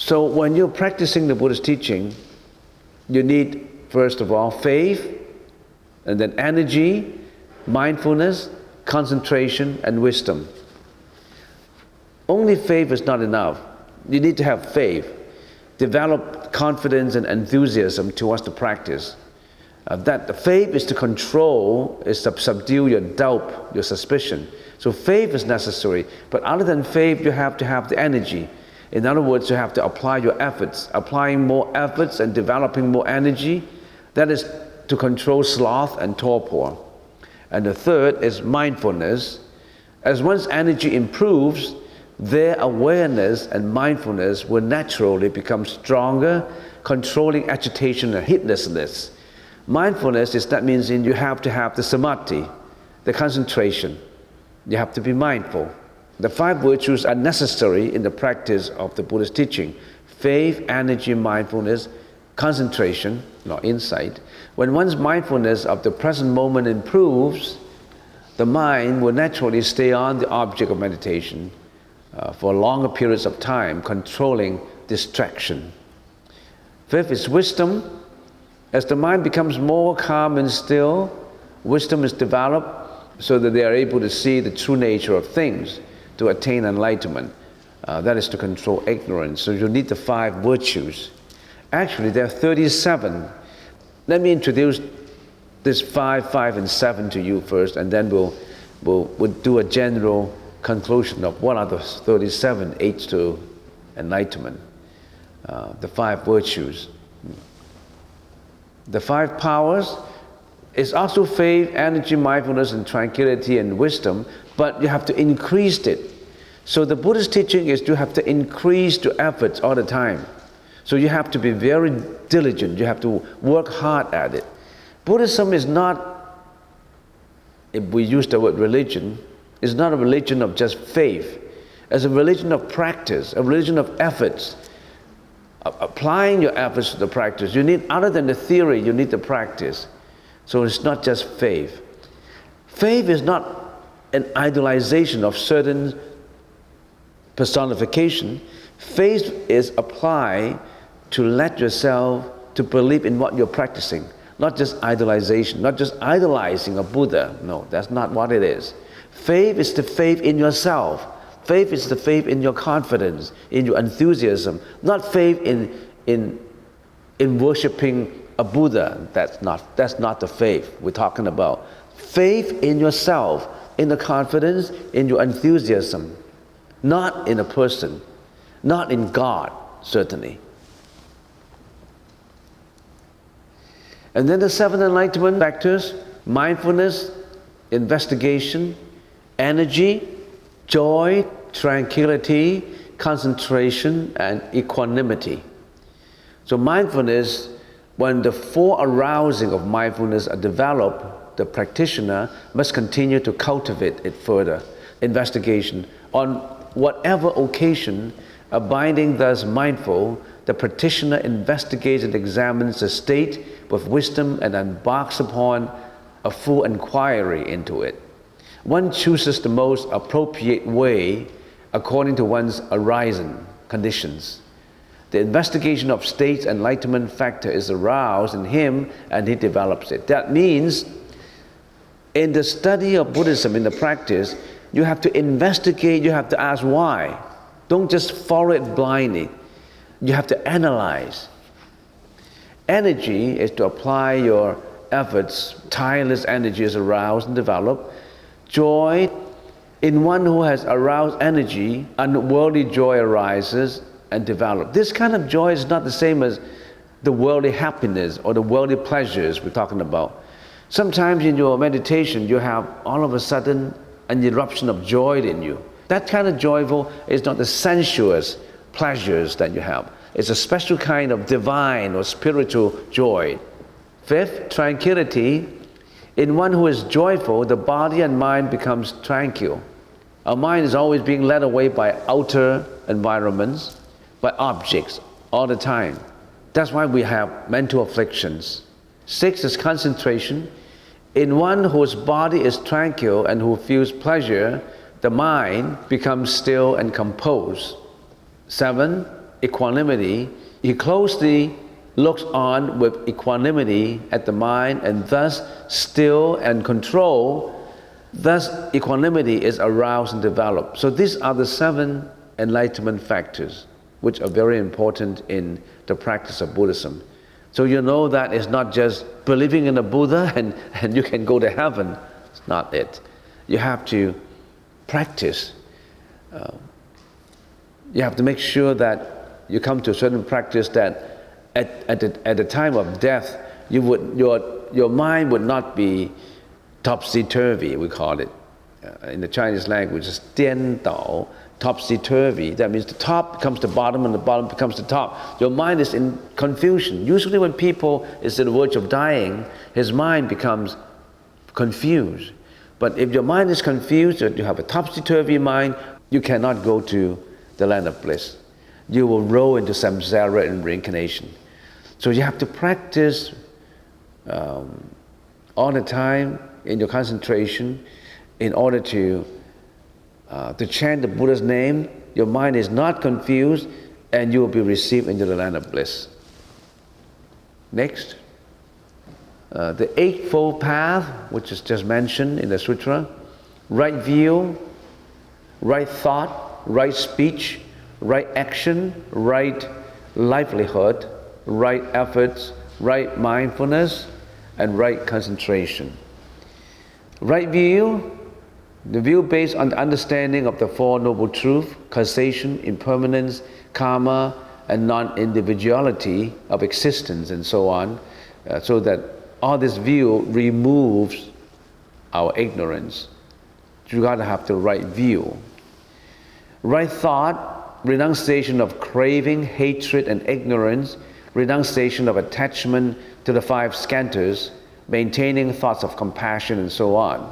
So when you're practicing the Buddha's teaching, you need, first of all, faith, and then energy, mindfulness, concentration, and wisdom. Only faith is not enough. You need to have faith. Develop confidence and enthusiasm towards the practice. That the faith is to control, is to subdue your doubt, your suspicion. So faith is necessary. But other than faith, you have to have the energy. In other words, you have to apply your efforts. Applying more efforts and developing more energy, that is to control sloth and torpor. And the third is mindfulness. As one's energy improves, their awareness and mindfulness will naturally become stronger, controlling agitation and heedlessness. Mindfulness that means you have to have the samadhi, the concentration. You have to be mindful. The 5 virtues are necessary in the practice of the Buddha's teaching. Faith, energy, mindfulness, concentration, insight. When one's mindfulness of the present moment improves, the mind will naturally stay on the object of meditation for longer periods of time, controlling distraction. 5th is wisdom. As the mind becomes more calm and still, wisdom is developed so that they are able to see the true nature of things, to attain enlightenment. That is to control ignorance. So you need the 5 virtues. Actually, there are 37. Let me introduce this 5, 5, and 7 to you first, and then we'll do a general conclusion of what are the 37 aids to enlightenment. The 5 virtues. The 5 powers is also faith, energy, mindfulness, and tranquility and wisdom, but you have to increase it. So the Buddhist teaching is you have to increase your efforts all the time. So you have to be very diligent. You have to work hard at it. Buddhism is not, if we use the word religion, it's not a religion of just faith. It's a religion of practice, a religion of efforts. Applying your efforts to the practice. You need, other than the theory, you need the practice. So it's not just faith. Faith is not an idolization of certain personification. Faith is applied to let yourself to believe in what you're practicing. Not just idolization, not just idolizing a Buddha. No, that's not what it is. Faith is the faith in yourself. Faith is the faith in your confidence, in your enthusiasm. Not faith in worshiping a Buddha. That's not the faith we're talking about. Faith in yourself, in the confidence, in your enthusiasm. Not in a person, not in God, certainly. And then the 7 enlightenment factors: mindfulness, investigation, energy, joy, tranquility, concentration, and equanimity. So mindfulness, when the 4 arousing of mindfulness are developed, the practitioner must continue to cultivate it further. Investigation. On whatever occasion, abiding thus mindful, the practitioner investigates and examines the state with wisdom and embarks upon a full inquiry into it. One chooses the most appropriate way according to one's arising conditions. The investigation of state's enlightenment factor is aroused in him and he develops it. That means in the study of Buddhism, in the practice, you have to investigate, you have to ask why. Don't just follow it blindly. You have to analyze. Energy is to apply your efforts. Tireless energy is aroused and developed. Joy, in one who has aroused energy, unworldly joy arises and develops. This kind of joy is not the same as the worldly happiness or the worldly pleasures we're talking about. Sometimes in your meditation, you have all of a sudden an eruption of joy in you. That kind of joyful is not the sensuous pleasures that you have. It's a special kind of divine or spiritual joy. 5th, tranquility. In one who is joyful, the body and mind becomes tranquil. Our mind is always being led away by outer environments, by objects all the time. That's why we have mental afflictions. 6 is concentration. In one whose body is tranquil and who feels pleasure, the mind becomes still and composed. 7, equanimity, he closely looks on with equanimity at the mind and thus still and control. Thus equanimity is aroused and developed. So these are the 7 enlightenment factors which are very important in the practice of Buddhism. So you know that it's not just believing in a Buddha and you can go to heaven. It's not it. You have to practice. You have to make sure that you come to a certain practice that at the time of death, your mind would not be topsy-turvy, we call it. In the Chinese language, it's 颠倒, topsy-turvy. That means the top becomes the bottom and the bottom becomes the top. Your mind is in confusion. Usually when people is on the verge of dying, his mind becomes confused. But if your mind is confused, or you have a topsy-turvy mind, you cannot go to the land of bliss. You will roll into samsara and reincarnation. So you have to practice all the time in your concentration in order to chant the Buddha's name. Your mind is not confused and you will be received into the land of bliss. Next, the Eightfold Path, which is just mentioned in the Sutra: right view, right thought, right speech, right action, right livelihood, right efforts, right mindfulness, and right concentration. Right view, the view based on the understanding of the Four Noble Truths: causation, impermanence, karma, and non-individuality of existence, and so on, so that all this view removes our ignorance. You gotta have the right view. Right thought, renunciation of craving, hatred, and ignorance, renunciation of attachment to the 5 skandhas, maintaining thoughts of compassion, and so on,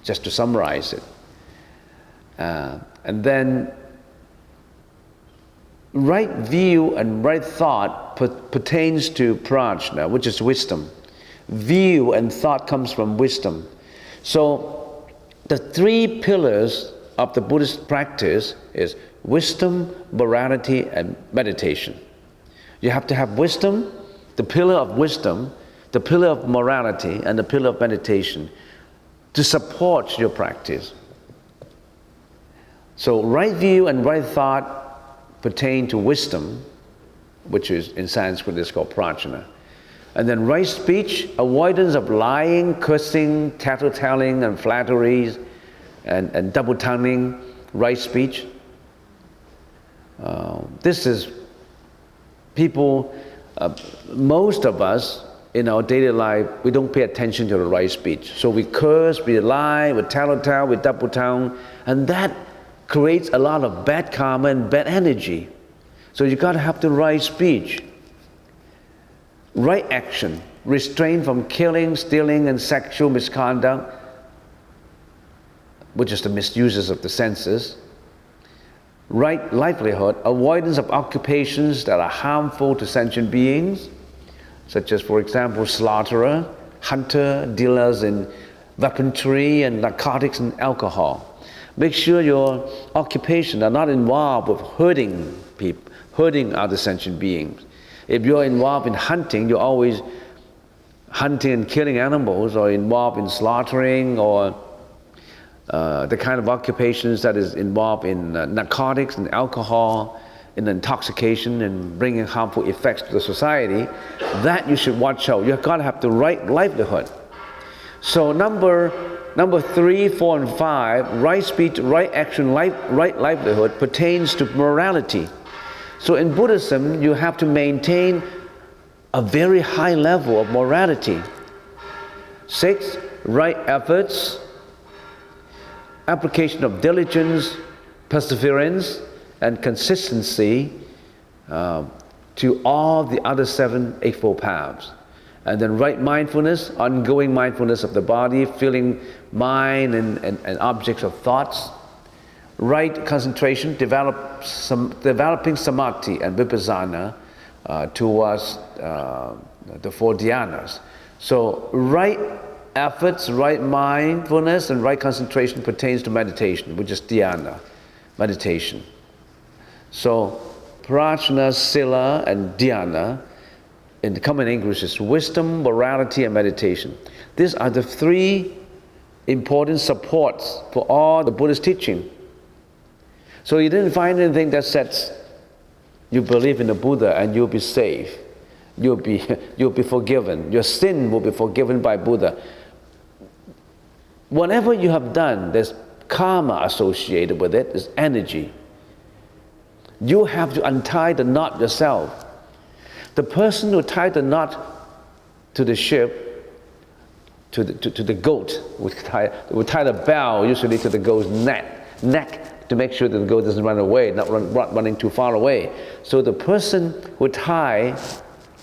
just to summarize it. And then right view and right thought pertains to prajna, which is wisdom. View and thought comes from wisdom. So the 3 pillars of the Buddhist practice is wisdom, morality, and meditation. You have to have wisdom, the pillar of wisdom, the pillar of morality, and the pillar of meditation to support your practice. So right view and right thought pertain to wisdom, which is in Sanskrit is called prajna. And then right speech, avoidance of lying, cursing, tattletelling, and flatteries, and double-tonguing, right speech. This is people, most of us in our daily life, we don't pay attention to the right speech. So we curse, we lie, we tattle, we double-tongue, and that creates a lot of bad karma and bad energy. So you gotta have the right speech. Right action, restrain from killing, stealing, and sexual misconduct, which is the misuses of the senses. Right livelihood, avoidance of occupations that are harmful to sentient beings, such as, for example, slaughterer, hunter, dealers in weaponry and narcotics and alcohol. Make sure your occupations are not involved with hurting people, hurting other sentient beings. If you're involved in hunting, you're always hunting and killing animals, or involved in slaughtering, or the kind of occupations that is involved in narcotics and alcohol, in intoxication and bringing harmful effects to the society, that you should watch out. You've got to have the right livelihood. So number 3, 4, and 5, right speech, right action, right livelihood pertains to morality. So in Buddhism, you have to maintain a very high level of morality. 6, right efforts, application of diligence, perseverance, and consistency to all the other 7 Eightfold Paths. And then right mindfulness, ongoing mindfulness of the body, feeling mind and objects of thoughts. Right concentration, developing samadhi and vipassana towards the 4 dhyanas. So right efforts, right mindfulness, and right concentration pertains to meditation, which is dhyana, meditation. So prajna, sila, and dhyana. In the common English is wisdom, morality, and meditation. These are the three important supports for all the Buddhist teaching. So you didn't find anything that says you believe in the Buddha and you'll be safe. You'll be forgiven. Your sin will be forgiven by Buddha. Whatever you have done, there's karma associated with it, there's energy. You have to untie the knot yourself. The person who tied the knot to the ship, to the goat, would tie the bell usually to the goat's neck to make sure that the goat doesn't run away, not running too far away. So the person who tie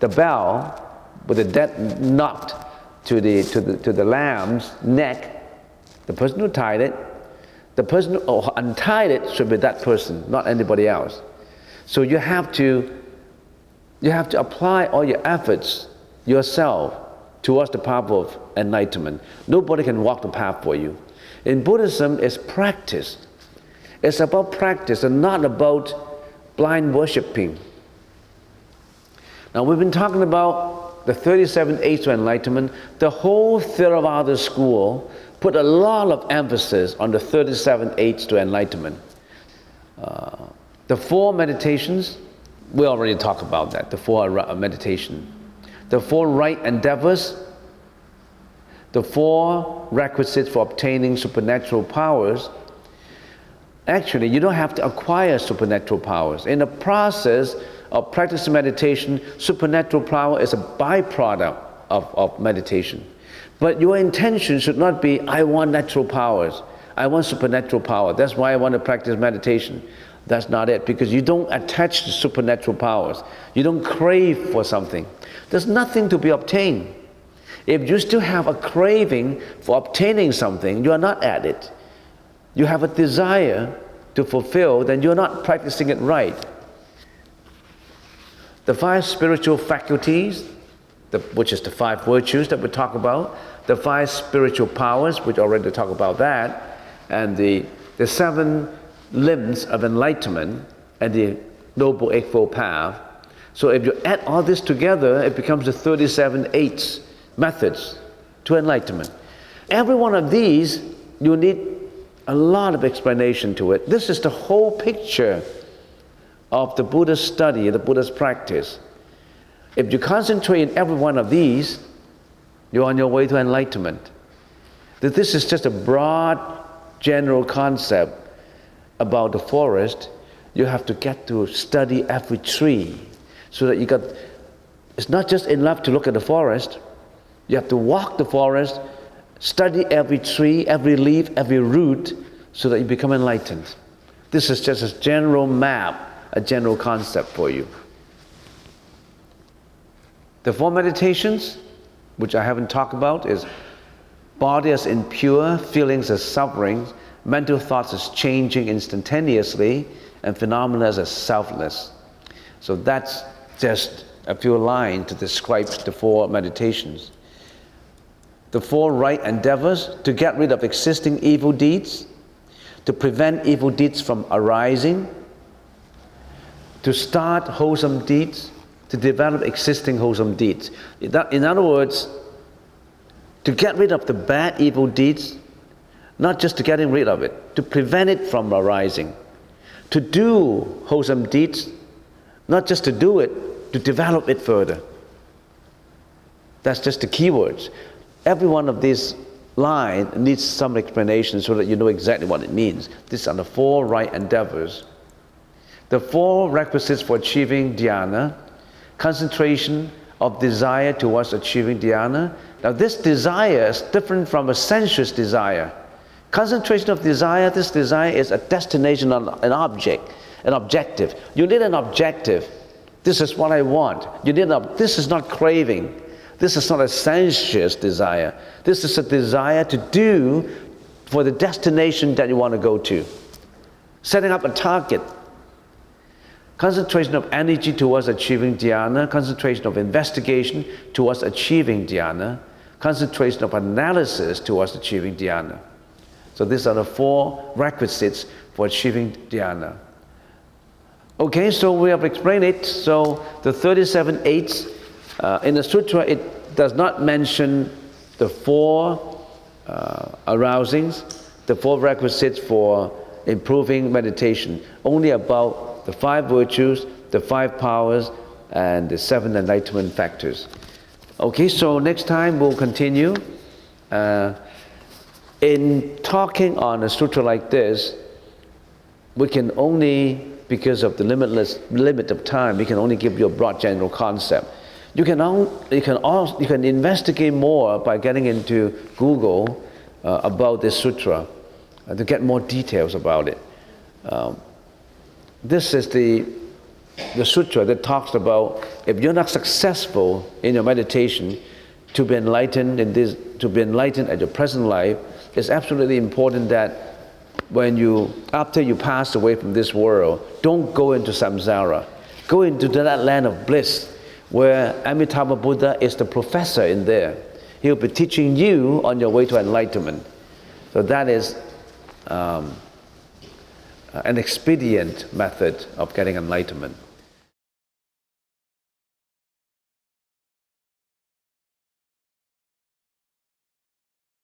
the bell with a dead knot to the lamb's neck, the person who tied it, the person who untied it should be that person, not anybody else. So you have to apply all your efforts yourself towards the path of enlightenment. Nobody can walk the path for you. In Buddhism, it's practice. It's about practice and not about blind worshiping. Now, we've been talking about the 37 aids to enlightenment. The whole Theravada school put a lot of emphasis on the 37 aids to enlightenment. The 4 meditations, we already talked about that, the 4 meditation. The 4 right endeavors, the 4 requisites for obtaining supernatural powers. Actually, you don't have to acquire supernatural powers. In the process of practicing meditation, supernatural power is a byproduct of meditation. But your intention should not be, I want natural powers. I want supernatural power. That's why I want to practice meditation. That's not it, because you don't attach to supernatural powers. You don't crave for something. There's nothing to be obtained. If you still have a craving for obtaining something, you are not at it. You have a desire to fulfill, then you're not practicing it right. The 5 spiritual faculties, which is the 5 virtues that we talk about, the 5 spiritual powers, which already talk about that, and the 7 limbs of enlightenment and the Noble Eightfold Path. So if you add all this together, it becomes the 37 aids, methods to enlightenment. Every one of these, you need a lot of explanation to it. This is the whole picture of the Buddha's study, the Buddha's practice. If you concentrate in every one of these, you're on your way to enlightenment. That this is just a broad, general concept about the forest. You have to get to study every tree, so that it's not just enough to look at the forest. You have to walk the forest, study every tree, every leaf, every root, so that you become enlightened. This is just a general map, a general concept for you. The 4 meditations, which I haven't talked about, is body as impure, feelings as suffering, mental thoughts as changing instantaneously, and phenomena as selfless. So that's just a few lines to describe the 4 meditations. The 4 right endeavors: to get rid of existing evil deeds, to prevent evil deeds from arising, to start wholesome deeds, to develop existing wholesome deeds. In other words, to get rid of the bad evil deeds, not just to getting rid of it, to prevent it from arising. To do wholesome deeds, not just to do it, to develop it further. That's just the keywords. Every one of these lines needs some explanation so that you know exactly what it means. These are the 4 right endeavors. The 4 requisites for achieving dhyana: concentration of desire towards achieving dhyana. Now this desire is different from a sensuous desire. Concentration of desire, this desire is a destination on an object, an objective. You need an objective. This is what I want. This is not craving. This is not a sensuous desire. This is a desire to do for the destination that you want to go to. Setting up a target. Concentration of energy towards achieving dhyana, concentration of investigation towards achieving dhyana, concentration of analysis towards achieving dhyana. So these are the 4 requisites for achieving dhyana. Okay, so we have explained it. So the 37 eights in the sutra, it does not mention the 4 arousings, the 4 requisites for improving meditation. Only about the 5 virtues, the 5 powers, and the 7 enlightenment factors. Okay, so next time we'll continue. In talking on a sutra like this, we can only, because of the limit of time, we can only give you a broad general concept. You can investigate more by getting into Google about this sutra to get more details about it. This is the sutra that talks about if you're not successful in your meditation, to be enlightened at your present life, it's absolutely important that after you pass away from this world, don't go into samsara. Go into that land of bliss where Amitabha Buddha is the professor in there. He'll be teaching you on your way to enlightenment. So that is an expedient method of getting enlightenment.